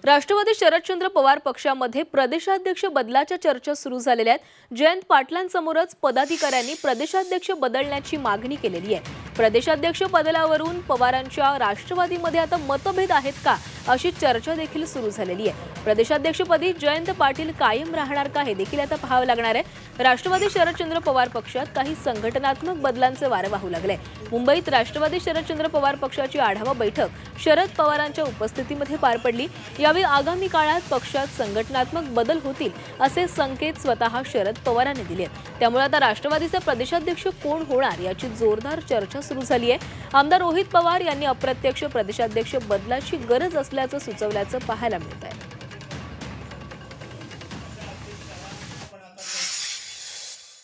राष्ट्रवादी शरदचंद्र पवार पक्षामध्ये प्रदेशाध्यक्ष बदलाच्या चर्चा सुरू झालेल्या आहेत। जयंत पाटलांसमोरच पदाधिकाऱ्यांनी प्रदेशाध्यक्ष बदलण्याची मागणी केलेली आहे। प्रदेशाध्यक्ष बदलावरून पवारांच्या राष्ट्रवादीमध्ये आता मतभेद आहेत का अशी चर्चा देखील सुरू झालेली आहे। प्रदेशाध्यक्षपदी जयंत पाटील कायम राहणार का हे देखील आता पाहावे लागणार आहे। राष्ट्रवादी शरदचंद्र पवार पक्षात काही संघटनात्मक बदलांचे वारे वाहू लागले। मुंबईत राष्ट्रवादी शरदचंद्र पवार पक्षाची आढावा बैठक शरद पवारांच्या उपस्थितीमध्ये पार पडली। यावेळी आगामी काळात पक्षात संघटनात्मक बदल होतील असे संकेत स्वतः शरद पवारांनी दिले। त्यामुळे आता राष्ट्रवादीचा प्रदेशाध्यक्ष कोण होणार याची जोरदार चर्चा सुरू झाली आहे। आमदार रोहित पवार यांनी अप्रत्यक्ष प्रदेशाध्यक्ष बदलाची गरज असल्याचं सुचवल्याचं पाहायला मिळत आहे।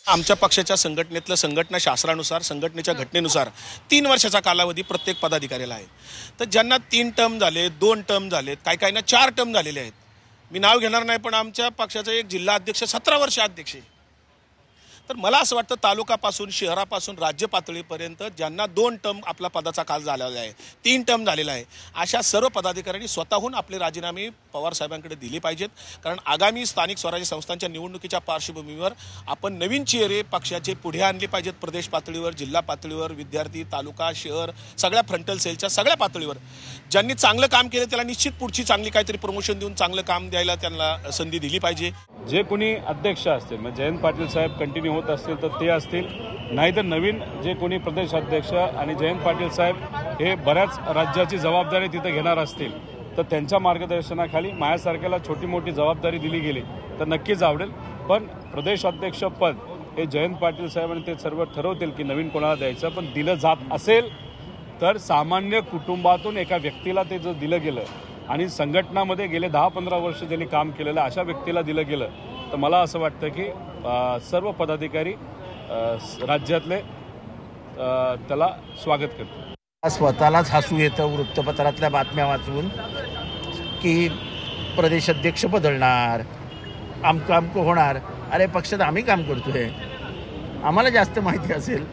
आमच्या पक्षाच्या संघटनेतलं संघटना शास्त्रानुसार संघटनेच्या घटनेनुसार 3 वर्षाचा कालावधी प्रत्येक पदाधिकाऱ्याला आहे। तर ज्यांना 3 टर्म झाले, 2 टर्म झालेत, काही ना 4 टर्म झालेले आहेत। मी नाव घेणार नाही, पण आमच्या पक्षाचा एक जिल्हा अध्यक्ष 17 वर्ष अध्यक्ष आहे। तर मला असं वाटतं तालुकापासून शहरापासून राज्य पातळीपर्यंत ज्यांना 2 टर्म आपला पदाचा काल झालेला आहे, 3 टर्म झालेला आहे, अशा सर्व पदाधिकाऱ्यांनी स्वतःहून आपले राजीनामे पवार साहेबांकडे दिले पाहिजेत। कारण आगामी स्थानिक स्वराज्य संस्थांच्या निवडणुकीच्या पार्श्वभूमीवर आपण नवीन चेहरे पक्षाचे पुढे आणले पाहिजेत। प्रदेश पातळीवर, जिल्हा पातळीवर, विद्यार्थी, तालुका, शहर, सगळ्या फ्रंटल सेलच्या सगळ्या पातळीवर ज्यांनी चांगलं काम केलं त्याला निश्चित पुढची चांगली काहीतरी प्रमोशन देऊन चांगलं काम द्यायला त्यांना संधी दिली पाहिजे। जे कोणी अध्यक्ष असतील म्हणजे जयंत पाटील साहेब कंटिन्यू होत असतील तर ते असतील, नाहीतर नवीन जे कोणी प्रदेशाध्यक्ष आणि जयंत पाटील साहेब हे बऱ्याच राज्याची जबाबदारी तिथे घेणार असतील तर त्यांच्या मार्गदर्शनाखाली माझ्यासारख्याला छोटी मोठी जबाबदारी दिली गेली तर नक्कीच आवडेल। पण प्रदेशाध्यक्षपद हे जयंत पाटील साहेब आणि ते सर्व ठरवतील की नवीन कोणाला द्यायचं। पण दिलं जात असेल तर सामान्य कुटुंबातून एका व्यक्तीला ते जर दिलं गेलं आणि संघटनामध्ये गेले 10-15 वर्ष ज्यांनी काम केलेलं अशा व्यक्तीला दिलं गेलं तर मला असं वाटतं की सर्व पदाधिकारी राज्यातले त्याला स्वागत करतात। स्वतःलाच हसू येतं वृत्तपत्रातल्या बातम्या वाचून की प्रदेशाध्यक्ष बदलणार, आमकं होणार। अरे पक्षात आम्ही काम करतोय, आम्हाला जास्त माहिती असेल।